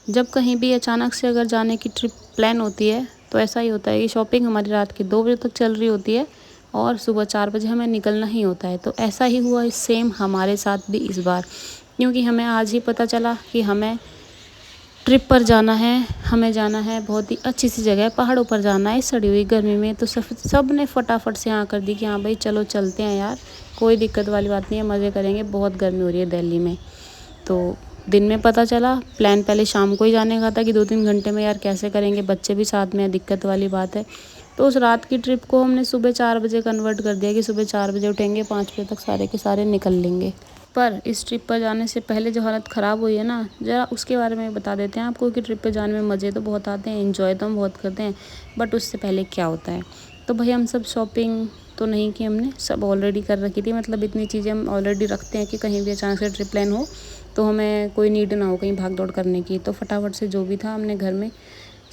जब कहीं भी अचानक से अगर जाने की ट्रिप प्लान होती है तो ऐसा ही होता है कि शॉपिंग हमारी रात के 2 बजे तक चल रही होती है और सुबह 4 बजे हमें निकलना ही होता है। तो ऐसा ही हुआ सेम हमारे साथ भी इस बार, क्योंकि हमें आज ही पता चला कि हमें ट्रिप पर जाना है। हमें जाना है बहुत ही अच्छी सी जगह, पहाड़ों पर जाना है सड़ी हुई गर्मी में। तो सब ने फटाफट से हाँ कर दी कि हाँ भाई चलो चलते हैं यार, कोई दिक्कत वाली बात नहीं है, मज़े करेंगे, बहुत गर्मी हो रही है दिल्ली में। तो दिन में पता चला, प्लान पहले शाम को ही जाने का था कि 2-3 घंटे में यार कैसे करेंगे, बच्चे भी साथ में, दिक्कत वाली बात है। तो उस रात की ट्रिप को हमने सुबह 4 बजे कन्वर्ट कर दिया कि सुबह 4 बजे उठेंगे, 5 बजे तक सारे के सारे निकल लेंगे। पर इस ट्रिप पर जाने से पहले जो हालत ख़राब हुई है ना, ज़रा उसके बारे में बता देते हैं आपको कि ट्रिप पे जाने में मज़े तो बहुत आते हैं, एंजॉय तो हम बहुत करते हैं, बट उससे पहले क्या होता है। तो भाई हम सब शॉपिंग तो नहीं की हमने, सब ऑलरेडी कर रखी थी। मतलब इतनी चीज़ें हम ऑलरेडी रखते हैं कि कहीं भी अचानक से ट्रिप प्लान हो तो हमें कोई नीड ना हो कहीं भाग दौड़ करने की। तो फटाफट से जो भी था हमने घर में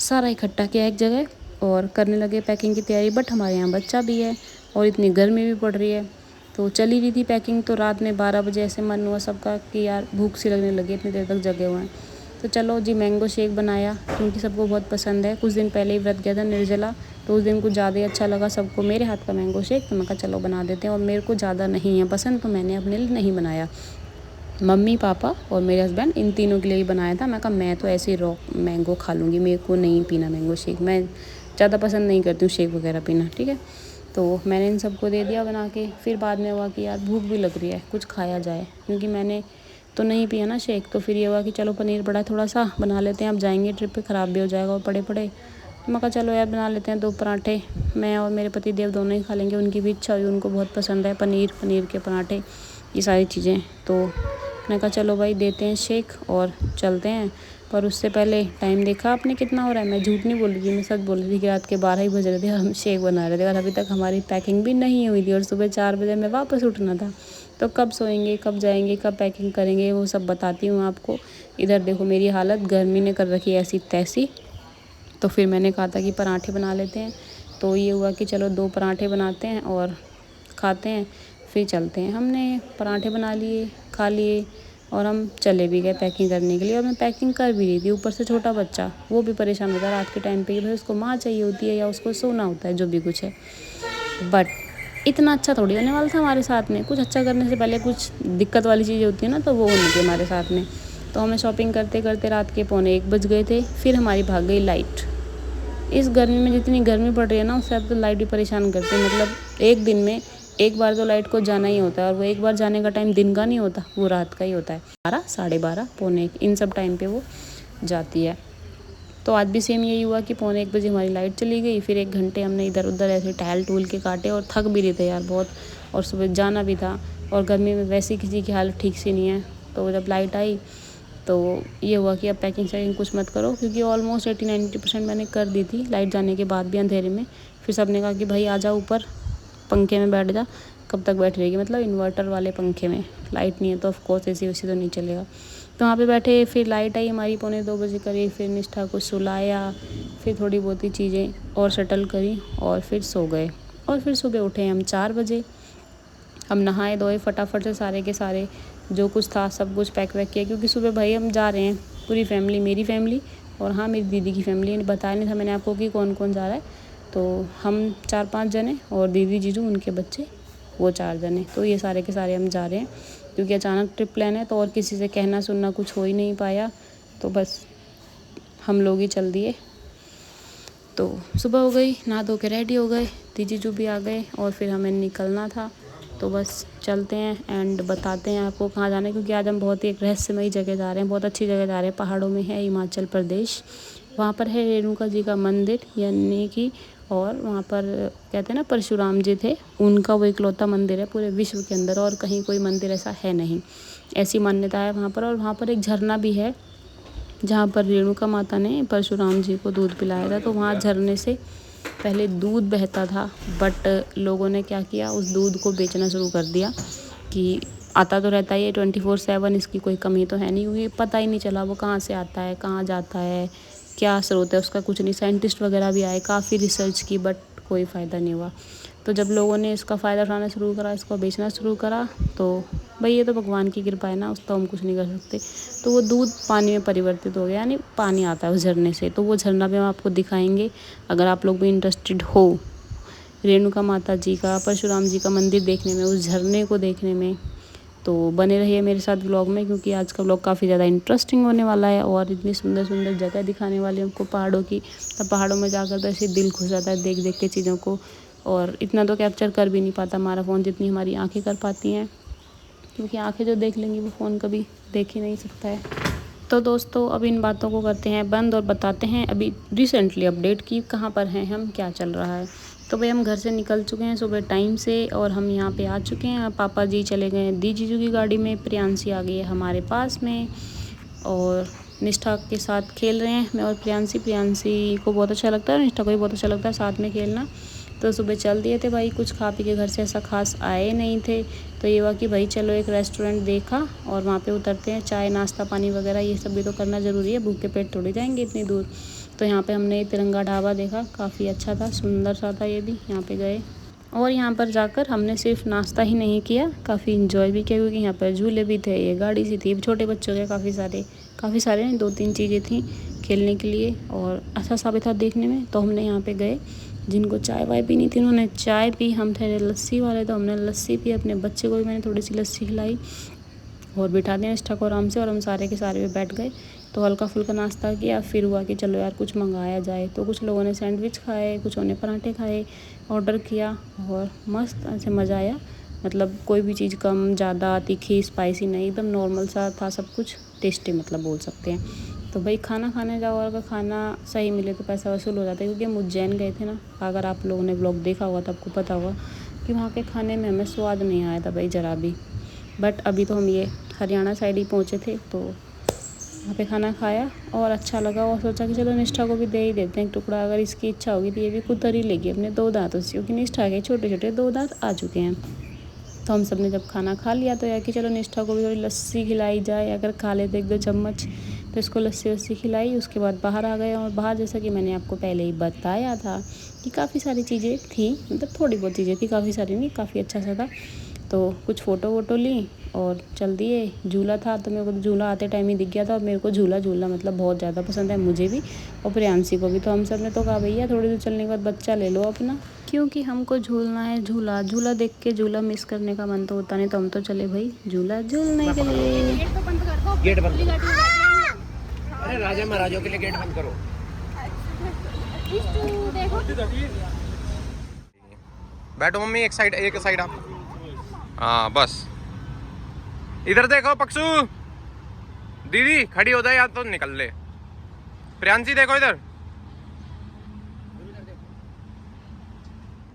सारा इकट्ठा किया एक जगह और करने लगे पैकिंग की तैयारी। बट हमारे यहाँ बच्चा भी है और इतनी गर्मी भी पड़ रही है, तो चली रही थी पैकिंग। तो रात में 12 बजे ऐसे मन हुआ सबका कि यार भूख सी लगने लगी, इतनी देर तक जगे हुए हैं। तो चलो जी मैंगो शेक बनाया, क्योंकि सबको बहुत पसंद है। कुछ दिन पहले ही व्रत गया था निर्जला, तो उस दिन कुछ ज़्यादा ही अच्छा लगा सबको मेरे हाथ का मैंगो शेक। तो मैं कहा चलो बना देते हैं, और मेरे को ज़्यादा नहीं है पसंद, तो मैंने अपने लिए नहीं बनाया। मम्मी पापा और मेरे हस्बैंड इन तीनों के लिए ही बनाया था। मैं कहा मैं तो ऐसे ही रॉ मैंगो खा लूँगी, मेरे को नहीं पीना मैंगो शेक, मैं ज़्यादा पसंद नहीं करती हूँ शेक वगैरह पीना, ठीक है। तो मैंने इन सबको दे दिया बना के। फिर बाद में हुआ कि यार भूख भी लग रही है, कुछ खाया जाए, क्योंकि मैंने तो नहीं पिया ना शेक। तो फिर ये हुआ कि चलो पनीर पड़ा थोड़ा सा बना लेते हैं, अब जाएंगे ट्रिप पे, ख़राब भी हो जाएगा और पड़े पड़े। मैं कहा चलो यार बना लेते हैं 2 पराठे, मैं और मेरे पति देव दोनों ही खा लेंगे। उनकी भी इच्छा हुई, उनको बहुत पसंद है पनीर के पराठे, ये सारी चीज़ें। तो मैंने कहा चलो भाई देते हैं शेक और चलते हैं। पर उससे पहले टाइम देखा आपने कितना हो रहा है। मैं झूठ नहीं बोल रही थी, मैं सच बोल रही थी कि रात के 12 ही बज रहे थे, हम शेक बना रहे थे, और अभी तक हमारी पैकिंग भी नहीं हुई थी, और सुबह 4 बजे में वापस उठना था। तो कब सोएंगे, कब जाएंगे, कब पैकिंग करेंगे, वो सब बताती हूँ आपको। इधर देखो मेरी हालत, गर्मी ने कर रखी है ऐसी तैसी। तो फिर मैंने कहा था कि पराठे बना लेते हैं। तो ये हुआ कि चलो 2 पराठे बनाते हैं और खाते हैं, फिर चलते हैं। हमने पराठे बना लिए, खा लिए, और हम चले भी गए पैकिंग करने के लिए। और मैं पैकिंग कर भी रही थी, ऊपर से छोटा बच्चा वो भी परेशान होता है रात के टाइम पे कि भाई उसको माँ चाहिए होती है या उसको सोना होता है, जो भी कुछ है। बट इतना अच्छा थोड़ी होने वाला था हमारे साथ में। कुछ अच्छा करने से पहले कुछ दिक्कत वाली चीज़ें होती है ना, तो वो होनी थी हमारे साथ में। तो हमें शॉपिंग करते करते रात के 12:45 बज गए थे। फिर हमारी भाग गई लाइट। इस गर्मी में जितनी गर्मी पड़ रही है ना, उससे अब तो लाइट भी परेशान करती है। मतलब एक दिन में एक बार तो लाइट को जाना ही होता है, और वो एक बार जाने का टाइम दिन का नहीं होता, वो रात का ही होता है। 12, 12:30, 12:45 इन सब टाइम पे वो जाती है। तो आज भी सेम यही हुआ कि 12:45 बजे हमारी लाइट चली गई। फिर 1 घंटे हमने इधर उधर ऐसे टहल टूल के काटे, और थक भी रहे थे यार बहुत, और सुबह जाना भी था, और गर्मी में वैसे किसी की हालत ठीक सी नहीं है। तो जब लाइट आई तो ये हुआ कि अब पैकिंग शैकिंग कुछ मत करो, क्योंकि ऑलमोस्ट 80-90% मैंने कर दी थी लाइट जाने के बाद भी अंधेरे में। फिर सब ने कहा कि भाई आ जा ऊपर, पंखे में बैठ जा। कब तक बैठ रहेगी, मतलब इन्वर्टर वाले पंखे में, लाइट नहीं है तो ऑफकोर्स एसी वैसी तो नहीं चलेगा। तो वहाँ पे बैठे, फिर लाइट आई हमारी 1:45 बजे करीब। फिर निष्ठा को सुलाया, फिर थोड़ी बहुत ही चीज़ें और सेटल करी, और फिर सो गए। और फिर सुबह उठे हम 4 बजे। हम नहाए धोए फटाफट से, सारे के सारे जो कुछ था सब कुछ पैक वैक किया, क्योंकि सुबह भाई हम जा रहे हैं पूरी फैमिली, मेरी फैमिली और हाँ मेरी दीदी की फैमिली। बताया नहीं था मैंने आपको कि कौन कौन जा रहा है। तो हम 4-5 जने, और दीदी जीजू उनके बच्चे वो 4 जने। तो ये सारे के सारे हम जा रहे हैं, क्योंकि अचानक ट्रिप प्लान है, तो और किसी से कहना सुनना कुछ हो ही नहीं पाया, तो बस हम लोग ही चल दिए। तो सुबह हो गई, नहा धो के रेडी हो गए, दीदी जो भी आ गए, और फिर हमें निकलना था। तो बस चलते हैं एंड बताते हैं आपको कहाँ जाना है, क्योंकि आज हम बहुत ही एक रहस्यमयी जगह जा रहे हैं, बहुत अच्छी जगह जा रहे हैं। पहाड़ों में है, हिमाचल प्रदेश। वहाँ पर है रेणुका जी का मंदिर, यानी कि, और वहाँ पर कहते हैं ना परशुराम जी थे, उनका वो इकलौता मंदिर है पूरे विश्व के अंदर, और कहीं कोई मंदिर ऐसा है नहीं, ऐसी मान्यता है वहाँ पर। और वहाँ पर एक झरना भी है, जहाँ पर रेणुका माता ने परशुराम जी को दूध पिलाया था। तो वहाँ झरने से पहले दूध बहता था, बट लोगों ने क्या किया, उस दूध को बेचना शुरू कर दिया कि आता तो रहता है 24/7, इसकी कोई कमी तो है नहीं, क्योंकि पता ही नहीं चला वो कहाँ से आता है, कहाँ जाता है, क्या स्रोत है उसका, कुछ नहीं। साइंटिस्ट वगैरह भी आए, काफ़ी रिसर्च की, बट कोई फ़ायदा नहीं हुआ। तो जब लोगों ने इसका फ़ायदा उठाना शुरू करा, इसको बेचना शुरू करा, तो भाई ये तो भगवान की कृपा है ना, उस तो हम कुछ नहीं कर सकते। तो वो दूध पानी में परिवर्तित हो गया, यानी पानी आता है उस झरने से। तो वो झरना भी हम आपको दिखाएंगे, अगर आप लोग भी इंटरेस्टेड हो रेणुका माता जी का, परशुराम जी का मंदिर देखने में, उस झरने को देखने में, तो बने रहिए मेरे साथ व्लॉग में, क्योंकि आज का व्लॉग काफ़ी ज़्यादा इंटरेस्टिंग होने वाला है और इतनी सुंदर सुंदर जगह दिखाने वाली है हमको पहाड़ों की। तब पहाड़ों में जाकर तो ऐसे दिल खुश जाता है देख देख के चीज़ों को, और इतना तो कैप्चर कर भी नहीं पाता हमारा फ़ोन जितनी हमारी आँखें कर पाती हैं, क्योंकि आँखें जो देख लेंगी वो फ़ोन कभी देख ही नहीं सकता है। तो दोस्तों अब इन बातों को करते हैं बंद और बताते हैं अभी रिसेंटली अपडेट की कहाँ पर हैं हम, क्या चल रहा है। तो भाई हम घर से निकल चुके हैं सुबह टाइम से और हम यहाँ पे आ चुके हैं। पापा जी चले गए दी जीजू की गाड़ी में, प्रियांशी आ गई है हमारे पास में और निष्ठा के साथ खेल रहे हैं। मैं और प्रियांशी को बहुत अच्छा लगता है, निष्ठा को भी बहुत अच्छा लगता है साथ में खेलना। तो सुबह चल दिए थे भाई, कुछ खा पी के घर से ऐसा खास आए नहीं थे, तो ये हुआ कि भाई चलो एक रेस्टोरेंट देखा और वहाँ पे उतरते हैं, चाय नाश्ता पानी वगैरह ये सब भी तो करना ज़रूरी है, भूखे पेट थोड़ी जाएंगे इतनी दूर। तो यहाँ पे हमने तिरंगा ढाबा देखा, काफ़ी अच्छा था, सुंदर सा था ये भी। यहाँ पे गए और यहाँ पर जाकर हमने सिर्फ नाश्ता ही नहीं किया, काफ़ी इन्जॉय भी किया, क्योंकि यहाँ पर झूले भी थे, ये गाड़ी सी थी छोटे बच्चों के, काफ़ी सारे नहीं 2-3 चीज़ें थी खेलने के लिए और अच्छा सा भी था देखने में। तो हमने यहाँ पे गए, जिनको चाय वाय पीनी थी उन्होंने चाय पी, हम थे लस्सी वाले तो हमने लस्सी पी, अपने बच्चे को भी मैंने थोड़ी सी लस्सी खिलाई और बिठा दिया निष्ठा को आराम से, और हम सारे के सारे पे बैठ गए। तो हल्का फुल्का नाश्ता किया, फिर हुआ कि चलो यार कुछ मंगाया जाए। तो कुछ लोगों ने सैंडविच खाए, कुछ ने पराठे खाए, ऑर्डर किया और मस्त ऐसे मज़ा आया। मतलब कोई भी चीज़ कम ज़्यादा तीखी स्पाइसी नहीं, एकदम नॉर्मल सा था सब कुछ, टेस्टी मतलब बोल सकते हैं। तो भाई खाना खाने जाओ और अगर खाना सही मिले तो पैसा वसूल हो जाता है, क्योंकि हम उज्जैन गए थे ना, अगर आप लोगों ने व्लॉग देखा होगा तो आपको पता होगा कि वहाँ के खाने में हमें स्वाद नहीं आया था भाई ज़रा भी। बट अभी तो हम ये हरियाणा साइड ही पहुँचे थे, तो वहाँ पे खाना खाया और अच्छा लगा और सोचा कि चलो निष्ठा को भी दे ही देते हैं एक टुकड़ा, अगर इसकी इच्छा होगी तो ये भी कुतर ही लेगी अपने 2 दांतों से, क्योंकि निष्ठा के छोटे छोटे 2 दांत आ चुके हैं। तो हम सब ने जब खाना खा लिया तो यार कि चलो निष्ठा को भी थोड़ी लस्सी खिलाई जाए, अगर खा लेते 1-2 चम्मच, तो इसको लस्सी वस्सी खिलाई। उसके बाद बाहर आ गए और बाहर जैसा कि मैंने आपको पहले ही बताया था कि काफ़ी सारी चीज़ें थी, मतलब थोड़ी बहुत चीज़ें थी, काफ़ी सारी नहीं, काफ़ी अच्छा सा था। तो कुछ फ़ोटो वोटो ली और चल दिए। झूला था तो मेरे को झूला आते टाइम ही दिख गया था, और मेरे को झूला मतलब बहुत ज़्यादा पसंद है, मुझे भी और प्रियांशी को भी। तो हम सब ने तो कहा भैया थोड़ी देर चलने के बाद बच्चा ले लो अपना, क्योंकि हमको झूलना है झूला। झूला देख के झूला मिस करने का मन तो होता नहीं, तो हम तो चले भाई झूला झूलने के लिए। गेट बंद करो। अरे राजा महाराजों के लिए गेट बंद करो। बैठो मम्मी, एक साइड आप। हाँ बस इधर देखो पक्षु, दीदी खड़ी हो जाए या तो निकल ले। प्रियांशी देखो इधर,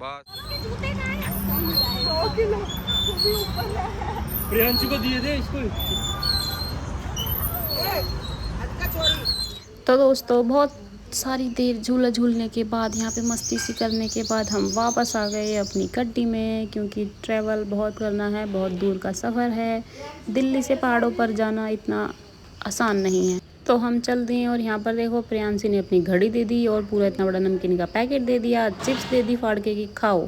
बस प्रियांशी को दिए थे इसको। तो दोस्तों बहुत सारी देर झूला झूलने के बाद, यहाँ पे मस्ती सी करने के बाद हम वापस आ गए अपनी गड्डी में, क्योंकि ट्रैवल बहुत करना है, बहुत दूर का सफ़र है। दिल्ली से पहाड़ों पर जाना इतना आसान नहीं है। तो हम चल दिए और यहाँ पर देखो प्रियांशी ने अपनी घड़ी दे दी और पूरा इतना बड़ा नमकीन का पैकेट दे दिया, चिप्स दे दी फाड़ के कि खाओ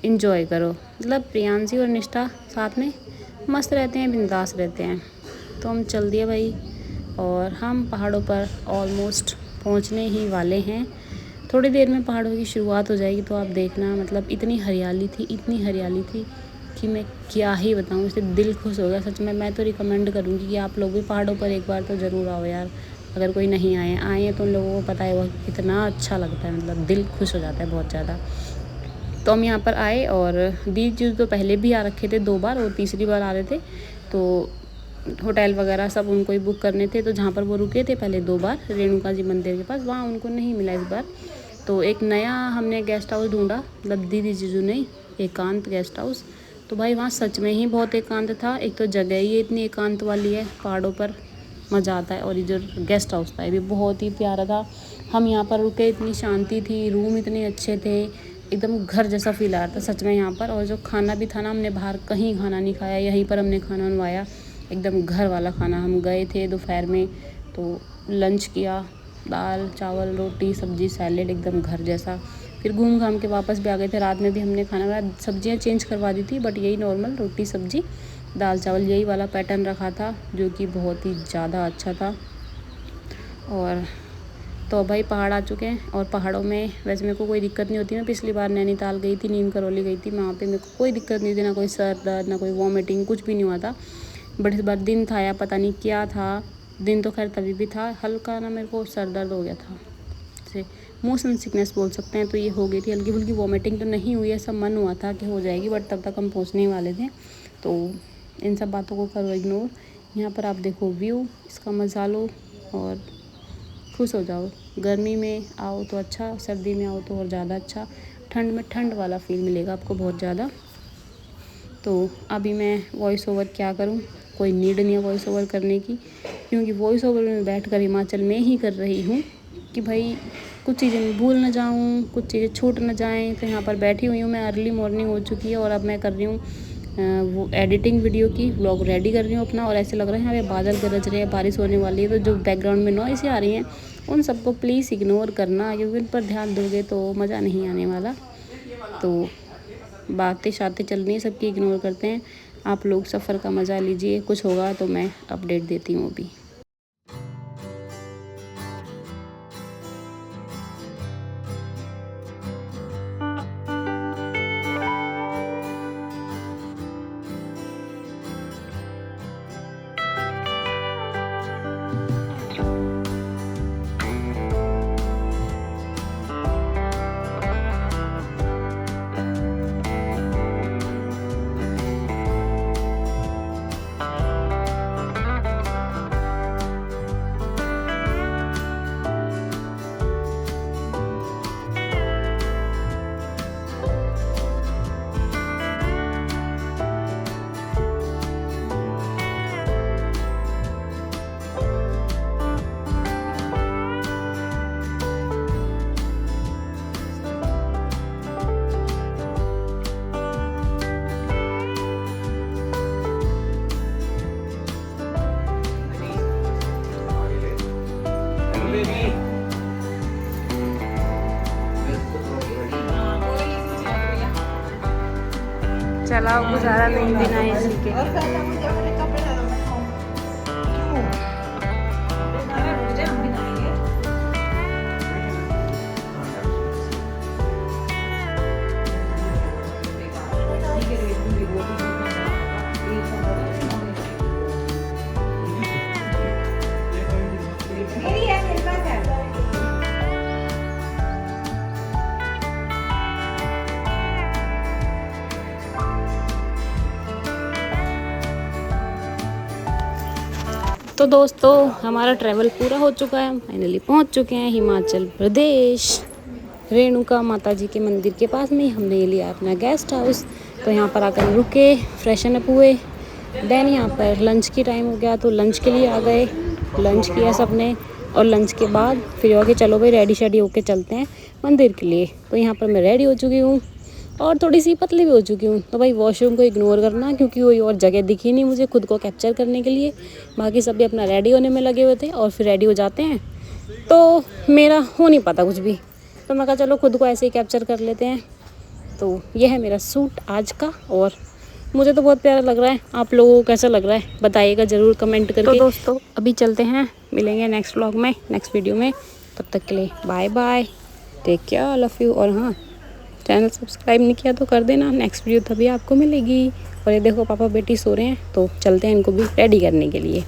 इंजॉय करो। मतलब प्रियांशी और निष्ठा साथ में मस्त रहते हैं, बिंदास रहते हैं। तो हम चल दिए भाई और हम पहाड़ों पर ऑलमोस्ट पहुंचने ही वाले हैं। थोड़ी देर में पहाड़ों की शुरुआत हो जाएगी, तो आप देखना, मतलब इतनी हरियाली थी कि मैं क्या ही बताऊं, इससे दिल खुश हो गया सच में। मैं तो रिकमेंड करूंगी कि आप लोग भी पहाड़ों पर एक बार तो ज़रूर आओ यार, अगर कोई नहीं आए हैं तो उन लोगों को पता है वो कितना अच्छा लगता है, मतलब दिल खुश हो जाता है बहुत ज़्यादा। तो हम यहाँ पर आए और दीदी तो पहले भी आ रखे थे 2 बार और तीसरी बार आ रहे थे, तो होटल वगैरह सब उनको ही बुक करने थे। तो जहाँ पर वो रुके थे पहले 2 बार रेणुका जी मंदिर के पास, वहाँ उनको नहीं मिला इस बार। तो एक नया हमने गेस्ट हाउस ढूंढा, मतलब दीदी जीजू ने, एकांत गेस्ट हाउस। तो भाई वहाँ सच में ही बहुत एकांत था, एक तो जगह ही इतनी एकांत वाली है, पहाड़ों पर मज़ा आता है। और ये जो गेस्ट हाउस था ये भी बहुत ही प्यारा था। हम यहाँ पर रुके, इतनी शांति थी, रूम इतने अच्छे थे, एकदम घर जैसा फील आ रहा था सच में यहाँ पर। और जो खाना भी था ना, हमने बाहर कहीं खाना नहीं खाया, यहीं पर हमने खाना बनवाया, एकदम घर वाला खाना। हम गए थे दोपहर में तो लंच किया, दाल चावल रोटी सब्जी सैलेड, एकदम घर जैसा। फिर घूम घाम के वापस भी आ गए थे। रात में भी हमने खाना खाया, सब्जियाँ चेंज करवा दी थी, बट यही नॉर्मल रोटी सब्जी दाल चावल यही वाला पैटर्न रखा था, जो कि बहुत ही ज़्यादा अच्छा था। और तो भाई पहाड़ आ चुके हैं, और पहाड़ों में वैसे मेरे को कोई दिक्कत नहीं होती। मैं पिछली बार नैनीताल गई थी, नीम करौली गई थी, वहाँ पे मेरे को कोई दिक्कत नहीं थी, ना कोई सर दर्द, ना कोई वॉमिटिंग, कुछ भी नहीं हुआ था। बट इस बार दिन था या पता नहीं क्या था, दिन तो खैर तभी भी था, हल्का ना मेरे को सर दर्द हो गया था, जैसे मोशन सिकनेस बोल सकते हैं, तो ये हो गई थी। हल्की फुल्की वॉमिटिंग तो नहीं हुई, ऐसा मन हुआ था कि हो जाएगी, बट तब तक हम पहुँचने वाले थे। तो इन सब बातों को करो इग्नोर। यहाँ पर आप देखो व्यू, इसका मज़ा लो और खुश हो जाओ। गर्मी में आओ तो अच्छा, सर्दी में आओ तो और ज़्यादा अच्छा, ठंड में ठंड वाला फील मिलेगा आपको बहुत ज़्यादा। तो अभी मैं वॉइस ओवर क्या करूं, कोई नीड नहीं है वॉइस ओवर करने की, क्योंकि वॉइस ओवर में बैठकर हिमाचल में ही कर रही हूं कि भाई कुछ चीज़ें मैं भूल ना जाऊं, कुछ चीज़ें छूट ना जाएं। तो यहाँ पर बैठी हुई हूँ मैं, अर्ली मॉर्निंग हो चुकी है, और अब मैं कर रही हूँ वो एडिटिंग वीडियो की, व्लॉग रेडी कर रही हूँ अपना। और ऐसे लग रहा है यहाँ पे बादल गरज रहे हैं, बारिश होने वाली है, तो जो बैकग्राउंड में नॉइस आ रही हैं उन सबको प्लीज़ इग्नोर करना, क्योंकि उन पर ध्यान दोगे तो मज़ा नहीं आने वाला। तो बातें शातें चल रही हैं, सबकी इग्नोर करते हैं। आप लोग सफ़र का मज़ा लीजिए, कुछ होगा तो मैं अपडेट देती हूँ अभी। चला गुजारा नहीं बिना इसी के। तो दोस्तों हमारा ट्रैवल पूरा हो चुका है, फाइनली पहुंच चुके हैं हिमाचल प्रदेश। रेणुका माता जी के मंदिर के पास में हमने ये लिया अपना गेस्ट हाउस। तो यहाँ पर आकर रुके, फ्रेशन अप हुए, देन यहाँ पर लंच की टाइम हो गया, तो लंच के लिए आ गए, लंच किया सबने। और लंच के बाद फिर हो के चलो भाई रेडी शेडी होके चलते हैं मंदिर के लिए। तो यहाँ पर मैं रेडी हो चुकी हूँ और थोड़ी सी पतली भी हो चुकी हूँ। तो भाई वॉशरूम को इग्नोर करना, क्योंकि कोई और जगह दिखी नहीं मुझे खुद को कैप्चर करने के लिए। बाकी सब भी अपना रेडी होने में लगे हुए थे, और फिर रेडी हो जाते हैं तो मेरा हो नहीं पाता कुछ भी। तो मैं कहा चलो खुद को ऐसे ही कैप्चर कर लेते हैं। तो ये है मेरा सूट आज का, और मुझे तो बहुत प्यारा लग रहा है। आप लोगों को कैसा लग रहा है बताइएगा ज़रूर कमेंट करके। तो दोस्तों अभी चलते हैं, मिलेंगे नेक्स्ट व्लॉग में, नेक्स्ट वीडियो में। तब तक के लिए bye bye, take care, love you. और हाँ, चैनल सब्सक्राइब नहीं किया तो कर देना, नेक्स्ट वीडियो तभी आपको मिलेगी। और ये देखो पापा बेटी सो रहे हैं, तो चलते हैं इनको भी रेडी करने के लिए।